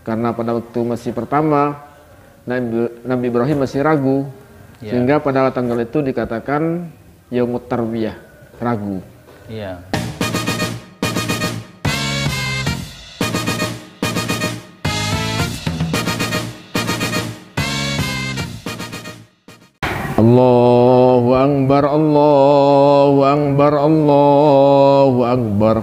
Karena pada waktu masih pertama Nabi Ibrahim masih ragu, sehingga pada tanggal itu dikatakan Yaumut Tarwiyah, ragu. Allahu Akbar, Allahu Akbar, Allahu Akbar.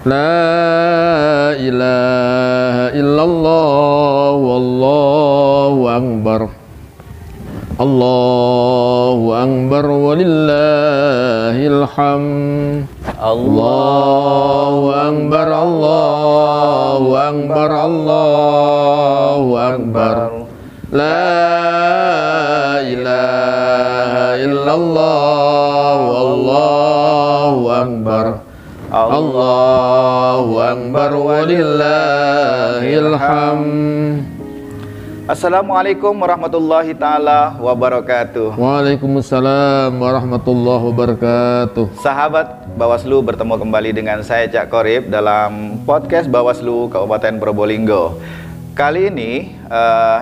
La ilaha illallah, wallahu akbar. Allahu akbar walillahil hamd. Allahu akbar, Allahu akbar, Allahu akbar. La ilaha illallah, wallahu akbar. Allahu akbar walillahil hamd. Assalamualaikum warahmatullahi ta'ala wabarakatuh. Waalaikumsalam warahmatullahi wabarakatuh. Sahabat Bawaslu, bertemu kembali dengan saya Cak Korib dalam podcast Bawaslu Kabupaten Probolinggo. Kali ini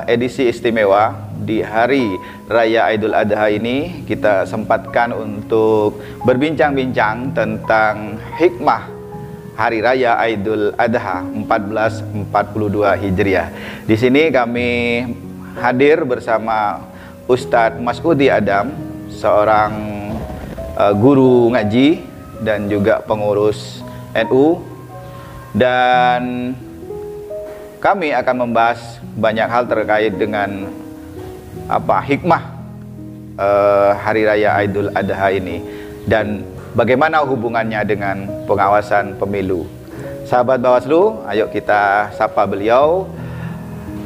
edisi istimewa di hari Raya Idul Adha ini kita sempatkan untuk berbincang-bincang tentang hikmah Hari Raya Idul Adha 1442 Hijriah. Di sini kami hadir bersama Ustadz Masudi Adam, seorang guru ngaji dan juga pengurus NU, dan kami akan membahas banyak hal terkait dengan hikmah Hari Raya Idul Adha ini dan bagaimana hubungannya dengan pengawasan pemilu. Sahabat Bawaslu, ayo kita sapa beliau.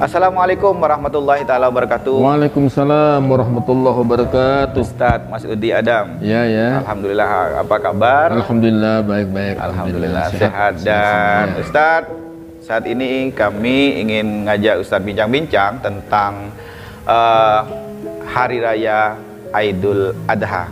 Assalamualaikum warahmatullahi ta'ala wabarakatuh. Waalaikumsalam warahmatullahi wabarakatuh. Ustadz Masudi Adam. Ya. Alhamdulillah, apa kabar? Alhamdulillah, baik-baik. Alhamdulillah sehat. Dan Ustadz, saat ini kami ingin ngajak Ustadz bincang-bincang tentang Hari Raya Idul Adha.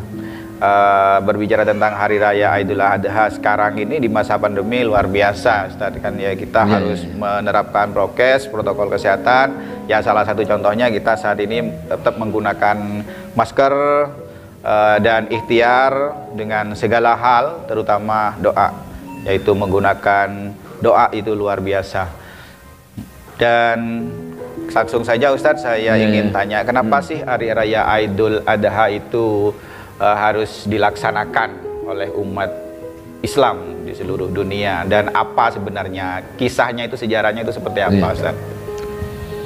Berbicara tentang Hari Raya Idul Adha sekarang ini di masa pandemi luar biasa, Ustaz, kan ya, kita harus menerapkan prokes, protokol kesehatan. Ya, salah satu contohnya kita saat ini tetap menggunakan masker dan ikhtiar dengan segala hal, terutama doa, yaitu menggunakan doa itu luar biasa. Dan langsung saja Ustadz, saya ingin tanya, kenapa sih Hari Raya Idul Adha itu harus dilaksanakan oleh umat Islam di seluruh dunia, dan apa sebenarnya kisahnya itu, sejarahnya itu seperti apa, Ustaz?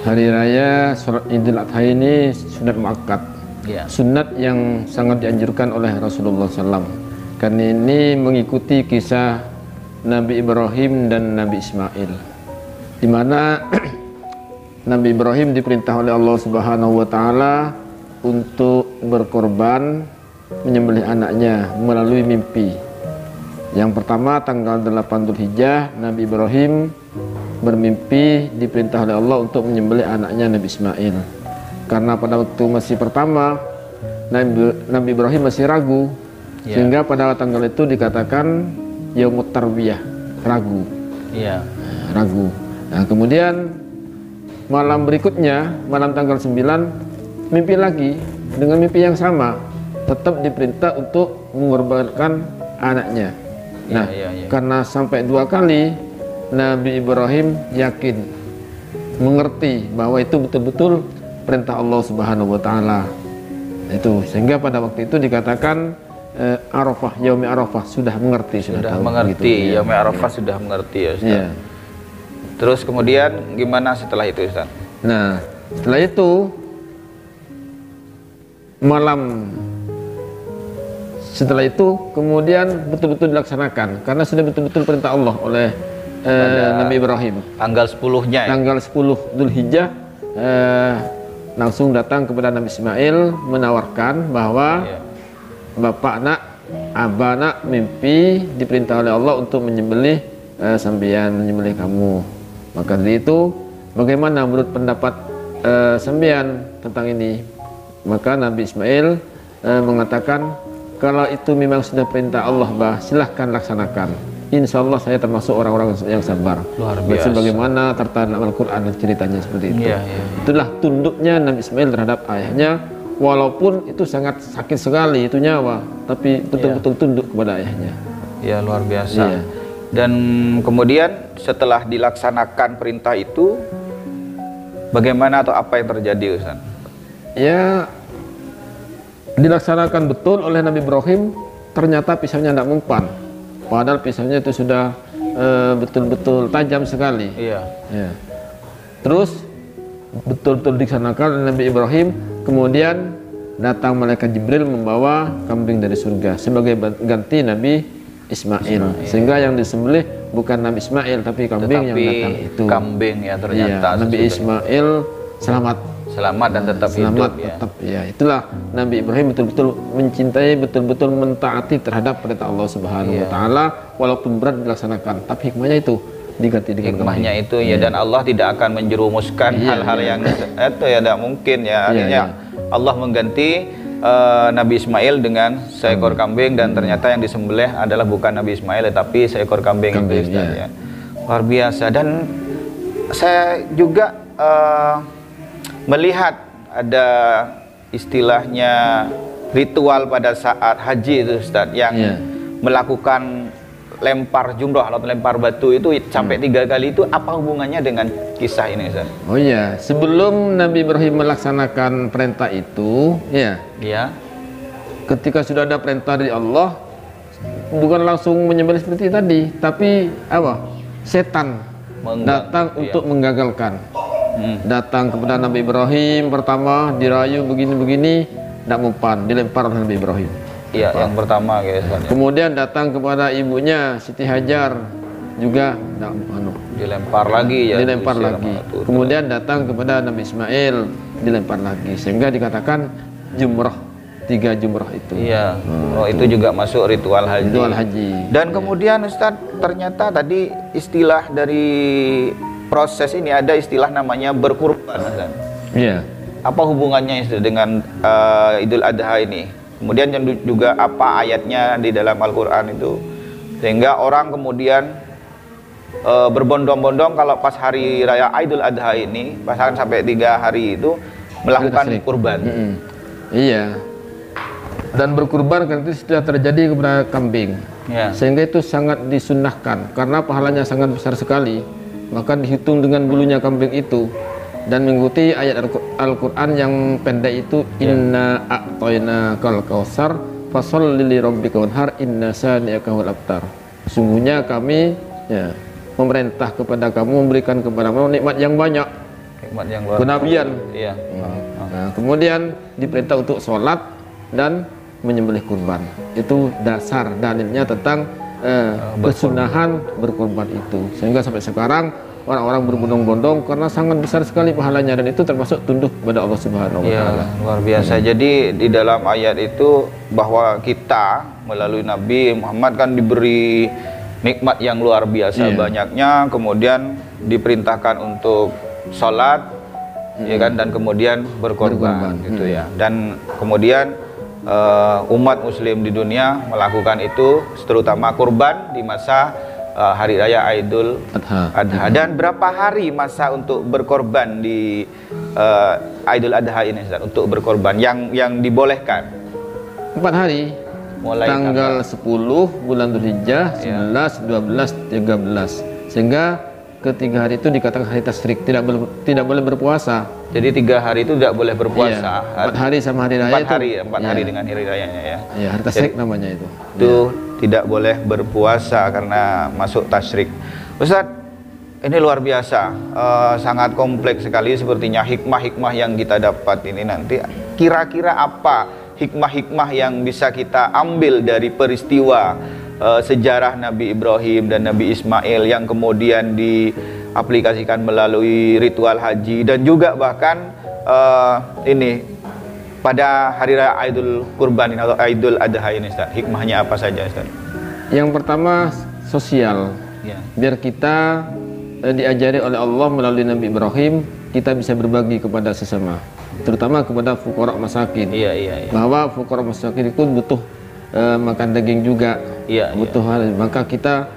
Hari Raya Idul Adha ini sunat muakkad, sunat yang sangat dianjurkan oleh Rasulullah SAW, karena ini mengikuti kisah Nabi Ibrahim dan Nabi Ismail, di mana Nabi Ibrahim diperintah oleh Allah Subhanahu wa Ta'ala untuk berkorban, menyembelih anaknya melalui mimpi. Yang pertama, tanggal 8 Dzulhijjah, Nabi Ibrahim bermimpi diperintah oleh Allah untuk menyembelih anaknya Nabi Ismail. Karena pada waktu masih pertama Nabi Ibrahim masih ragu, sehingga pada tanggal itu dikatakan Yaumut Tarwiyah, ragu. Ragu. Nah, kemudian malam berikutnya, malam tanggal 9, mimpi lagi dengan mimpi yang sama, tetap diperintah untuk mengorbankan anaknya. Nah, karena sampai 2 kali, Nabi Ibrahim yakin, mengerti bahwa itu betul-betul perintah Allah Subhanahu wa Ta'ala. Itu sehingga pada waktu itu dikatakan Arafah, Yaumi Arafah, sudah mengerti, sudah mengerti, gitu, Yaumi Arafah sudah mengerti, ya Ustaz. Terus kemudian gimana setelah itu, Ustaz? Nah, setelah itu setelah itu kemudian betul-betul dilaksanakan, karena sudah betul-betul perintah Allah oleh Nabi Ibrahim. Tanggal 10-nya ya? Tanggal 10 Dzulhijjah langsung datang kepada Nabi Ismail menawarkan bahwa bapak nak, abah nak, mimpi diperintah oleh Allah untuk menyembelih sambian, menyembelih kamu. Maka dari itu, bagaimana menurut pendapat sambian tentang ini? Maka Nabi Ismail mengatakan, kalau itu memang sudah perintah Allah, bah, silahkan laksanakan. insya Allah saya termasuk orang-orang yang sabar. Luar biasa. Sebagaimana tertera dalam Al-Quran ceritanya seperti itu. Itulah tunduknya Nabi Ismail terhadap ayahnya, walaupun itu sangat sakit sekali itu nyawa, tapi betul-betul tunduk kepada ayahnya. Ya, luar biasa. Dan kemudian setelah dilaksanakan perintah itu, bagaimana atau apa yang terjadi, Ustaz? Ya, dilaksanakan betul oleh Nabi Ibrahim. Ternyata pisaunya tidak mempan, padahal pisaunya itu sudah betul-betul tajam sekali. Iya. Ya. Terus betul-betul dilaksanakan oleh Nabi Ibrahim. Kemudian datang malaikat Jibril membawa kambing dari surga sebagai ganti Nabi Ismail. Sehingga yang disembelih bukan Nabi Ismail tapi kambing yang datang itu. Kambing ya ternyata. Nabi Ismail selamat dan tetap selamat hidup, tetap ya. Itulah Nabi Ibrahim betul-betul mencintai, betul-betul mentaati terhadap perintah Allah Subhanahu wa taala, walaupun berat dilaksanakan, tapi hikmahnya itu diganti dengan hikmahnya itu dan Allah tidak akan menjerumuskan hal-hal yang itu ya tidak mungkin ya. Artinya Allah mengganti Nabi Ismail dengan seekor kambing, dan ternyata yang disembelih adalah bukan Nabi Ismail tapi seekor kambing itu, ya. Luar biasa. Dan saya juga melihat ada istilahnya ritual pada saat haji itu, Ustaz, yang melakukan lempar jumrah atau lempar batu itu sampai 3 kali. Itu apa hubungannya dengan kisah ini, Ustaz? Oh iya, sebelum Nabi Ibrahim melaksanakan perintah itu, ketika sudah ada perintah dari Allah, bukan langsung menyembelih seperti tadi, tapi apa? Setan datang untuk menggagalkan. Datang kepada Nabi Ibrahim, pertama dirayu begini-begini, tidak mempan, dilempar oleh Nabi Ibrahim. Iya, yang pertama guys. Kemudian datang kepada ibunya Siti Hajar, juga dilempar lagi ya. Dilempar lagi. Kemudian datang kepada Nabi Ismail, dilempar lagi, sehingga dikatakan jumrah, 3 jumrah itu. Iya. Itu juga masuk ritual haji. Ritual haji. Dan kemudian Ustaz, ternyata tadi istilah dari proses ini ada istilah namanya berkurban. Iya. Apa hubungannya itu dengan Idul Adha ini? Kemudian yang juga apa ayatnya di dalam Al-Quran itu, sehingga orang kemudian berbondong-bondong kalau pas hari raya Idul Adha ini, pasangan sampai 3 hari itu melakukan kurban. Iya. Dan berkurban kan itu sudah terjadi kepada kambing, sehingga itu sangat disunnahkan karena pahalanya sangat besar sekali. Maka dihitung dengan bulunya kambing itu dan mengikuti ayat Al-Quran yang pendek itu, inna a'toyna kal kausar fasholli li rabbika wanhar inna sani'aka wal abtar. Sungguhnya kami memerintah kepada kamu, memberikan kepada kamu nikmat yang banyak, nikmat yang luar kenabian. Nah, kemudian diperintah untuk sholat dan menyembelih kurban. Itu dasar dalilnya tentang kesunahan berkorban itu, sehingga sampai sekarang orang-orang berbondong-bondong karena sangat besar sekali pahalanya, dan itu termasuk tunduk kepada Allah Subhanahu wa taala. Luar biasa. Jadi di dalam ayat itu bahwa kita melalui Nabi Muhammad kan diberi nikmat yang luar biasa banyaknya, kemudian diperintahkan untuk sholat, ya kan, dan kemudian berkorban gitu ya. Dan kemudian umat muslim di dunia melakukan itu, terutama kurban di masa hari raya Idul Adha. Dan berapa hari masa untuk berkorban di Idul Adha ini, Ustaz, untuk berkorban yang dibolehkan? 4 hari. Mulai tanggal 10 bulan Dzulhijjah, 11, 12, 13. Sehingga ketiga hari itu dikatakan hari tasyrik, tidak boleh berpuasa. Jadi 3 hari itu tidak boleh berpuasa. 4 hari sama hari raya 4 hari dengan hari rayanya ya. Iya, hari tasyrik namanya itu. Itu tidak boleh berpuasa karena masuk tasyrik. Ustaz, ini luar biasa, sangat kompleks sekali sepertinya hikmah-hikmah yang kita dapat ini. Nanti kira-kira apa hikmah-hikmah yang bisa kita ambil dari peristiwa sejarah Nabi Ibrahim dan Nabi Ismail yang kemudian diaplikasikan melalui ritual haji, dan juga bahkan ini pada hari raya Idul Kurban atau Idul Adha ini, Ustaz, hikmahnya apa saja, Ustaz? Yang pertama sosial, biar kita diajari oleh Allah melalui Nabi Ibrahim, kita bisa berbagi kepada sesama, terutama kepada fuqara masakin. Bahwa fuqara masakin itu butuh makan daging juga, butuh hal, maka kita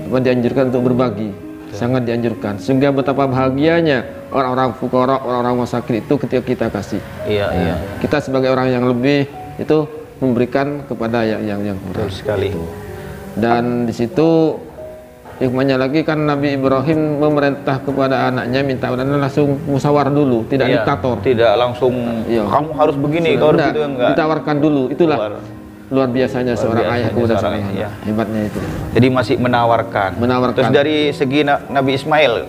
dianjurkan untuk berbagi, sangat dianjurkan. Sehingga betapa bahagianya orang-orang fuqara, orang-orang masakin itu ketika kita kasih. Iya. Kita sebagai orang yang lebih itu memberikan kepada yang kurang. Betul sekali. Dan di situ hikmahnya lagi kan Nabi Ibrahim memerintah kepada anaknya minta langsung musyawarah dulu, tidak diktator. Tidak langsung kamu harus begini, kau harus gitu, enggak. Ditawarkan dulu, itulah luar biasanya seorang ayah kepada seorang anak. Hebatnya itu. Jadi masih menawarkan. Terus dari segi Nabi Ismail.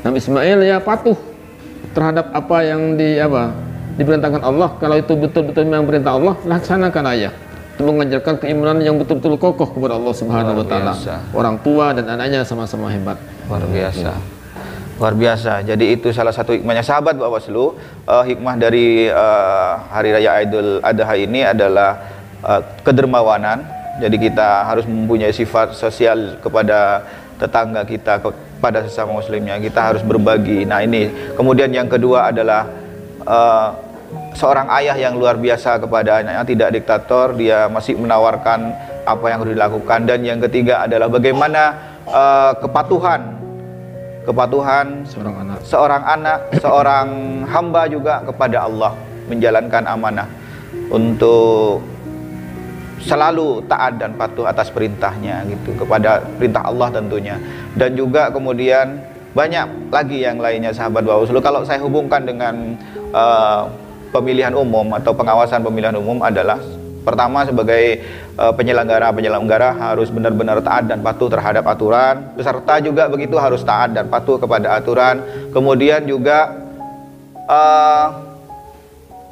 Nabi Ismail ya patuh terhadap apa yang diperintahkan Allah. Kalau itu betul-betul memang perintah Allah, laksanakan ayah. Itu mengajarkan keimanan yang betul-betul kokoh kepada Allah Subhanahu wa taala. Orang tua dan anaknya sama-sama hebat. Luar biasa. Luar biasa. Jadi itu salah satu hikmahnya sahabat Bawaslu. Hikmah dari Hari Raya Idul Adha ini adalah kedermawanan. Jadi kita harus mempunyai sifat sosial kepada tetangga kita, kepada sesama muslimnya. Kita harus berbagi. Nah ini. Kemudian yang kedua adalah seorang ayah yang luar biasa kepada anaknya, tidak diktator, dia masih menawarkan apa yang harus dilakukan. Dan yang ketiga adalah bagaimana kepatuhan seorang anak, seorang hamba juga kepada Allah, menjalankan amanah untuk selalu taat dan patuh atas perintahnya gitu, kepada perintah Allah tentunya. Dan juga kemudian banyak lagi yang lainnya sahabat Bawaslu. Kalau saya hubungkan dengan pemilihan umum atau pengawasan pemilihan umum adalah pertama sebagai penyelenggara harus benar-benar taat dan patuh terhadap aturan, peserta juga begitu harus taat dan patuh kepada aturan. Kemudian juga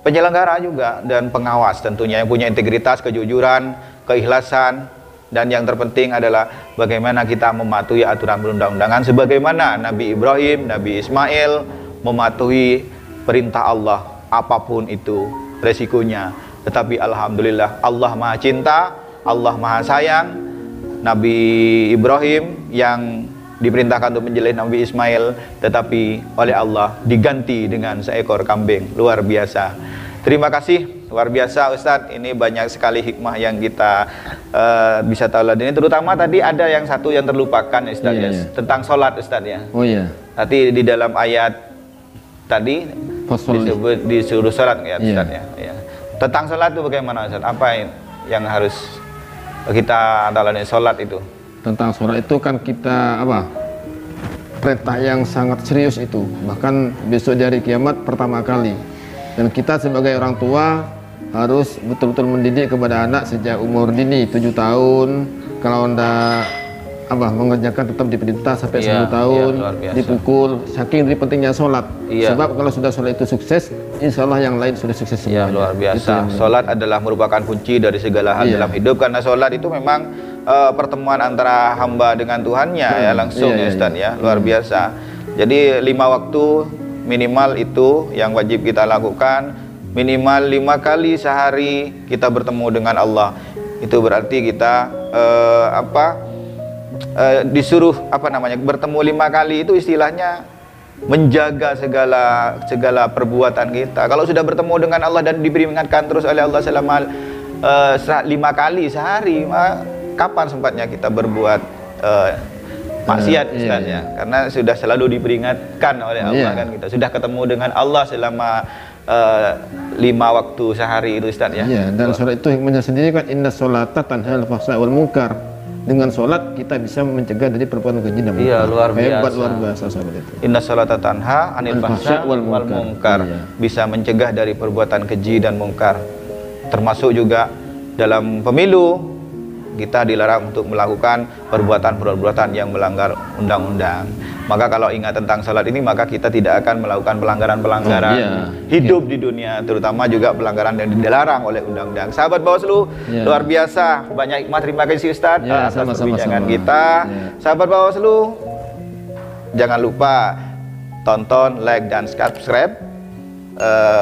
penyelenggara juga dan pengawas tentunya yang punya integritas, kejujuran, keikhlasan. Dan yang terpenting adalah bagaimana kita mematuhi aturan perundang-undangan sebagaimana Nabi Ibrahim, Nabi Ismail mematuhi perintah Allah apapun itu resikonya. Tetapi alhamdulillah Allah Maha Cinta, Allah Maha Sayang. Nabi Ibrahim yang diperintahkan untuk menjelih Nabi Ismail, tetapi oleh Allah diganti dengan seekor kambing. Luar biasa. Terima kasih, luar biasa Ustadz. Ini banyak sekali hikmah yang kita bisa tahu. Terutama tadi ada yang satu yang terlupakan Ustadz, tentang sholat Ustadz ya. Oh iya. Tadi di dalam ayat tadi disebut disuruh sholat ya Ustadz ya. Tentang sholat itu bagaimana Ustadz? Apa yang harus kita talani sholat itu? Tentang sholat itu kan kita perintah yang sangat serius itu, bahkan besok di hari kiamat pertama kali. Dan kita sebagai orang tua harus betul-betul mendidik kepada anak sejak umur dini 7 tahun. Kalau anda mengerjakan tetap diperintah sampai 10 tahun, dipukul. Saking pentingnya sholat. Sebab kalau sudah sholat itu sukses, insya Allah yang lain sudah sukses semuanya. Luar biasa. Sholat adalah merupakan kunci dari segala hal dalam hidup, karena sholat itu memang pertemuan antara hamba dengan Tuhannya ya langsung ya Ustaz ya. Luar biasa. Jadi 5 waktu minimal itu yang wajib kita lakukan. Minimal 5 kali sehari kita bertemu dengan Allah. Itu berarti kita disuruh bertemu 5 kali itu istilahnya menjaga segala perbuatan kita. Kalau sudah bertemu dengan Allah dan diperingatkan terus oleh Allah selama 5 kali sehari, kapan sempatnya kita berbuat maksiat Ustaz ya? Karena sudah selalu diperingatkan oleh Allah kan, kita sudah ketemu dengan Allah selama 5 waktu sehari itu Ustaz ya. Dan sholat itu hikmahnya sendiri kan, inna sholata tanhal fahsya wal munkar. Dengan sholat kita bisa mencegah dari perbuatan keji dan munkar. Luar biasa. Hebat, luar biasa sholat itu. Inna sholata tanha anil fahsya wal munkar. Bisa mencegah dari perbuatan keji dan munkar. Termasuk juga dalam pemilu kita dilarang untuk melakukan perbuatan-perbuatan yang melanggar undang-undang. Maka kalau ingat tentang salat ini, maka kita tidak akan melakukan pelanggaran-pelanggaran hidup di dunia, terutama juga pelanggaran yang dilarang oleh undang-undang. Sahabat Bawaslu, luar biasa, banyak hikmah. Terima kasih Ustadz atas perbincangan kita. Sahabat Bawaslu, jangan lupa tonton, like, dan subscribe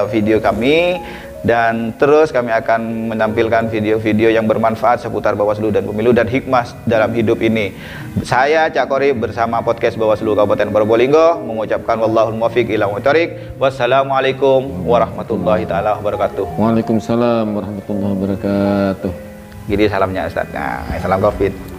video kami. Dan terus kami akan menampilkan video-video yang bermanfaat seputar Bawaslu dan pemilu dan hikmah dalam hidup ini. Saya Cak Korib bersama podcast Bawaslu Kabupaten Probolinggo mengucapkan wallahul muwaffiq ila muthoriq. Wassalamualaikum warahmatullahi taala wabarakatuh. Waalaikumsalam warahmatullahi wabarakatuh. Jadi salamnya Ustaz. Nah, salam Covid.